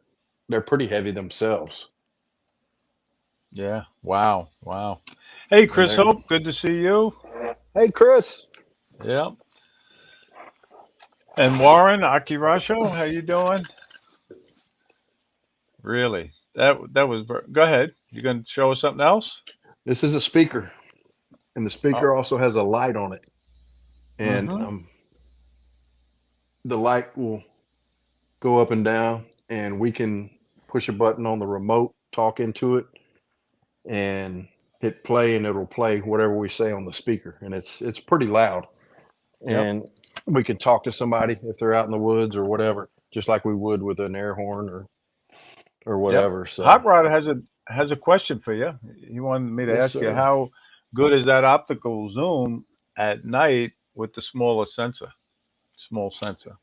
pretty heavy themselves, Yeah. Wow. Wow. Hey, and Chris they're. Hope, good to see you. Hey, Chris. Yeah. And Warren Akirasho, how you doing? Really? That was go ahead. You gonna show us something else? This is a speaker, and the Oh. speaker also has a light on it, and Mm-hmm. the light will go up and down, and we can push a button on the remote, talk into it, and hit play, and it'll play whatever we say on the speaker, and it's pretty loud. Yep. And we could talk to somebody if they're out in the woods or whatever, just like we would with an air horn or Yep. whatever. So Hot Rod has a question for you. He wanted me to yes, ask you sir. how good is that optical zoom at night with the smaller sensor, small sensor.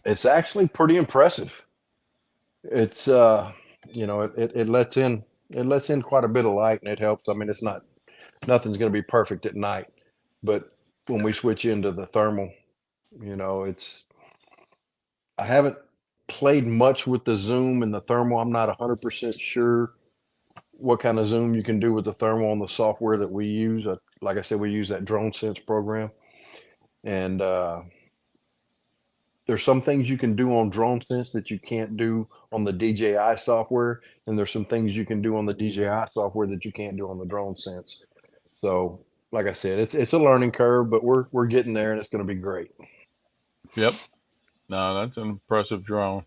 It's actually pretty impressive. It's it lets in quite a bit of light, and it helps. I mean, it's not nothing's going to be perfect at night, but when we switch into the thermal, it's I haven't played much with the zoom and the thermal. I'm not 100% sure what kind of zoom you can do with the thermal on the software that we use. Like I said, we use that Drone Sense program, and there's some things you can do on Drone Sense that you can't do on the DJI software, and there's some things you can do on the DJI software that you can't do on the Drone Sense. So, like I said, it's a learning curve, but we're getting there, and it's going to be great. Yep. No, that's an impressive drone.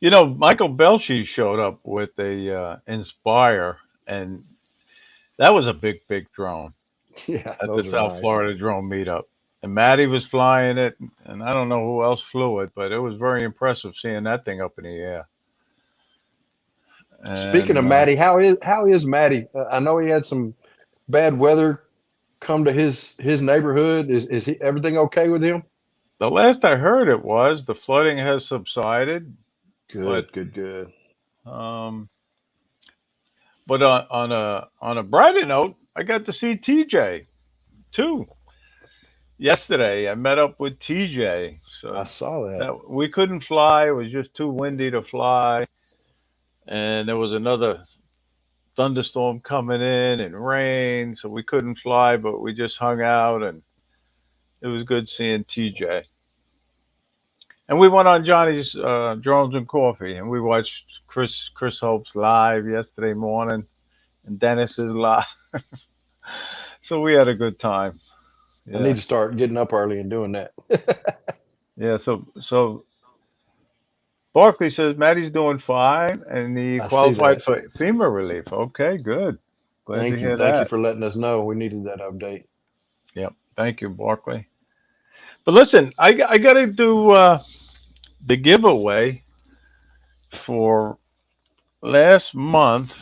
Michael Belshi showed up with a Inspire, and that was a big, big drone Yeah, at the those are South nice. Florida drone meetup. And Maddie was flying it, and I don't know who else flew it, but it was very impressive seeing that thing up in the air. Speaking And of Matty, how is Matty? I know he had some bad weather come to his neighborhood. Is he everything okay with him? the last I heard, it was the flooding has subsided, but Good, good, good. um, but on a brighter note, I got to see TJ too yesterday. I met up with TJ, I so saw that. that we couldn't fly. It was just too windy to fly, and there was another thunderstorm coming in and rain, so we couldn't fly. But we just hung out, and it was good seeing TJ. And we went on Johnny's Drones and Coffee, and we watched Chris Hope's live yesterday morning, and Dennis's live. So we had a good time. I need Yeah, to start getting up early and doing that. yeah. So Barkley says Maddie's doing fine, and he I see qualified that. for FEMA relief. Okay, good. Glad to Thank you. hear Thank you that. for letting us know. We needed that update. Yep. Thank you, Barkley. But listen, I got to do the giveaway for last month,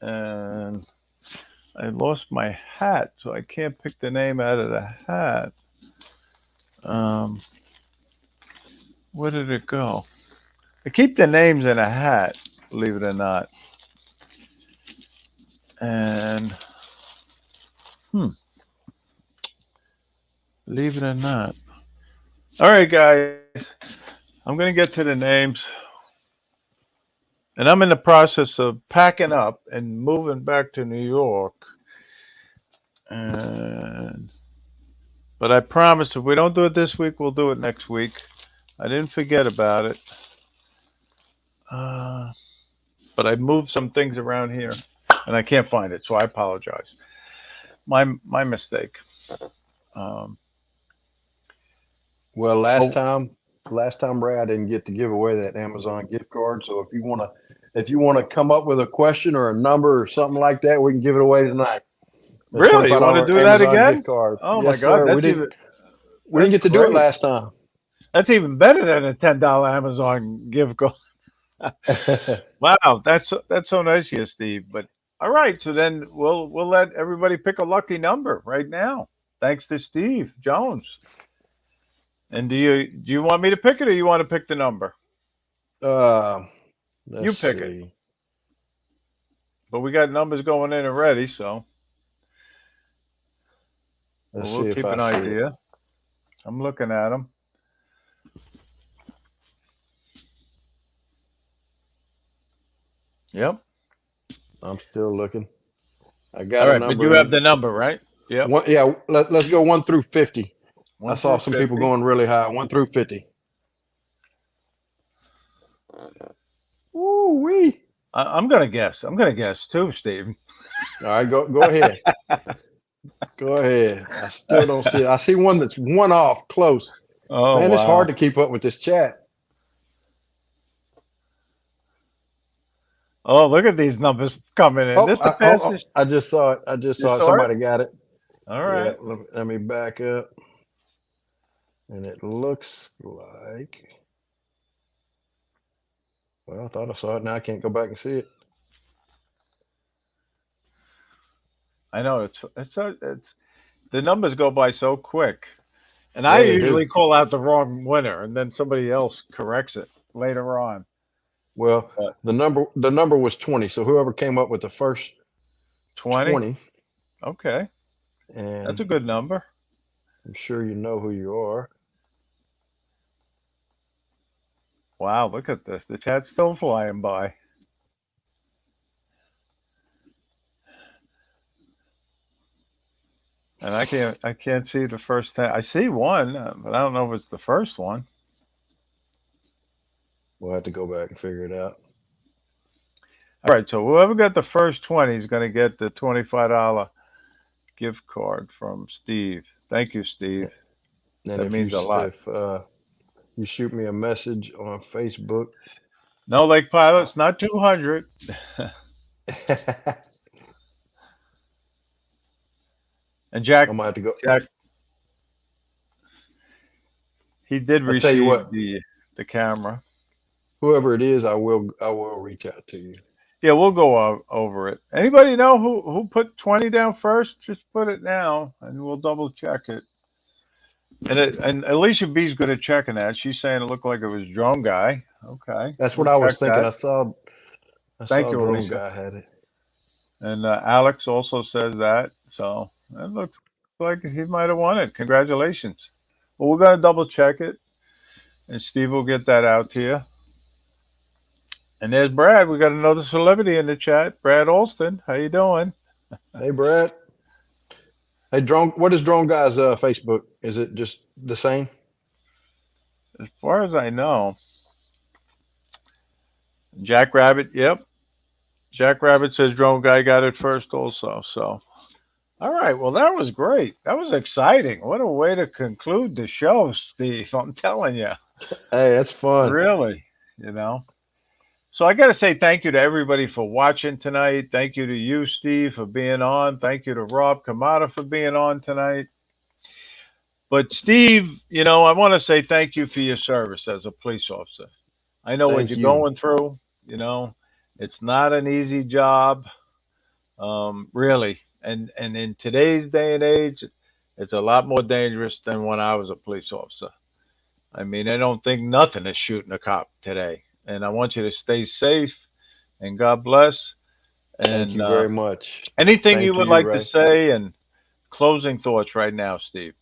and I lost my hat, so I can't pick the name out of the hat. Um, where did it go? I keep the names in a hat, believe it or not. And believe it or not. All right, guys, I'm gonna get to the names, and I'm in the process of packing up and moving back to New York. And but I promise, if we don't do it this week, we'll do it next week. I didn't forget about it. Uh, but I moved some things around here, and I can't find it, so I apologize. My mistake. Um, Well, oh, last time, Ray, I didn't get to give away that Amazon gift card. So if you wanna come up with a question or a number or something like that, we can give it away tonight. A really? You want to $25 do that Amazon gift again? card. Oh my Yes, God, sir. We didn't that's get to do it great. last time. That's even better than a $10 Amazon gift card. Wow, that's so nice of you, Steve. But all right, so then we'll let everybody pick a lucky number right now. Thanks to Steve Jones. And do you want me to pick it, or you want to pick the number? uh, You let's pick it. see. But we got numbers going in already, so Let's we'll see if keep I an see it. idea. I'm looking at them. Yep. I'm still looking. I All got a right, but you number have in the number, right? Yep. one. Yeah, let's go 1 through 50. I One saw through some people 50. going really high. 1 through 50. Ooh wee. I'm gonna guess. I'm gonna guess too, Steve. All right, go ahead. Go ahead. I still don't see it. I see one that's one off close. Oh Man, it's hard wow. to keep up with this chat. Oh, look at these numbers coming in. This the fastest. I just saw it. I just You saw it. saw it? Somebody got it. All Yeah, right. let me back up. And it looks like, well, I thought I saw it. Now I can't go back and see it. I know it's the numbers go by so quick, and I Yeah, they do. usually call out the wrong winner, and then somebody else corrects it later on. Well, But the number was 20. So whoever came up with the first 20. 20, Okay, that's and a good number. I'm sure you know who you are. Wow, look at this. The chat's still flying by, and I can't see the first 10. I see one, but I don't know if it's the first one. We'll have to go back and figure it out. All right, so whoever got the first 20 is going to get the $25 gift card from Steve. Thank you, Steve. And That means a lot. if you shoot me a message on Facebook, No Lake Pilots, not 200. I And Jack, might have to go. Jack, he did I'll tell you receive what, the camera. whoever it is, I will reach out to you. Yeah, we'll go over it. Anybody know who put 20 down first? Just put it now, and we'll double check it. And Alicia B's good at checking that. She's saying it looked like it was drone guy. Okay, That's what we'll I was check thinking. that. I Thank saw you, drone Alicia. guy had it. And Alex also says that. So it looks like he might have won it. Congratulations. Well, we're gonna double check it, and Steve will get that out to you. And there's Brad. We got another celebrity in the chat. Brad Alston. How you doing? Hey, Brad. Hey, drone. What is drone guy's Facebook? Is it just the same? As far as I know, Jack Rabbit. Yep, Jack Rabbit says drone guy got it first also. So, all right. Well, that was great. That was exciting. What a way to conclude the show, Steve. I'm telling you, Hey, that's fun. really, you know. So I got to say thank you to everybody for watching tonight. Thank you to you, Steve, for being on. Thank you to Rob Kamada for being on tonight. But Steve, I want to say thank you for your service as a police officer. I know what Thank you're you. going through. You know, it's not an easy job, really. And in today's day and age, it's a lot more dangerous than when I was a police officer. I mean, I don't think nothing is shooting a cop today. And I want you to stay safe and God bless. Thank And you very much. anything Same you to would you, like to Ray. say and closing thoughts right now, Steve?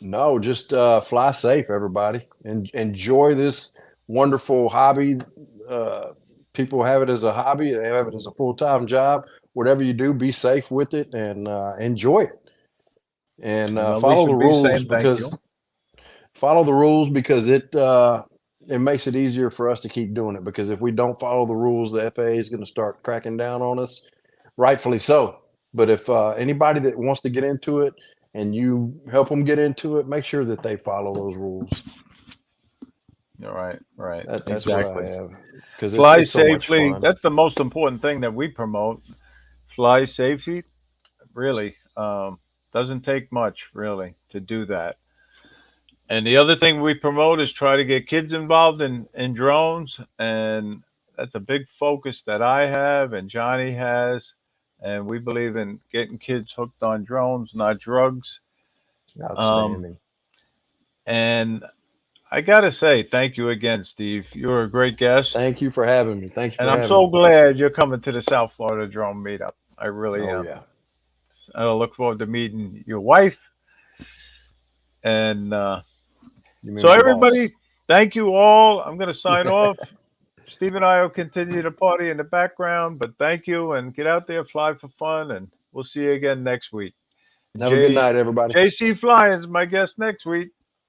No, just fly safe, everybody, and enjoy this wonderful hobby. Uh, People have it as a hobby; they have it as a full-time job. Whatever you do, be safe with it and enjoy it. And And Alicia B saying thank you. follow the rules because it makes it easier for us to keep doing it. Because if we don't follow the rules, the FAA is going to start cracking down on us, rightfully so. But if anybody that wants to get into it and you help them get into it, make sure that they follow those rules. All right, right, That's what I exactly. have because Fly it's so much safely. fun. That's the most important thing that we promote. Fly safety. Really, doesn't take much really to do that. And the other thing we promote is try to get kids involved in drones, and that's a big focus that I have and Johnny has. And we believe in getting kids hooked on drones, not drugs. Um, Outstanding. and I got to say, thank you again, Steve. You're a great guest. Thank you for having me. Thank you And for I'm having so me. glad you're coming to the South Florida Drone Meetup. I really Oh am. yeah, I look forward to meeting your wife. And you mean so, my boss? everybody, thank you all. I'm going to sign off. Steve and I will continue to party in the background, but thank you and get out there, fly for fun, and we'll see you again next week. Have a good J night, everybody. JC Flying is my guest next week.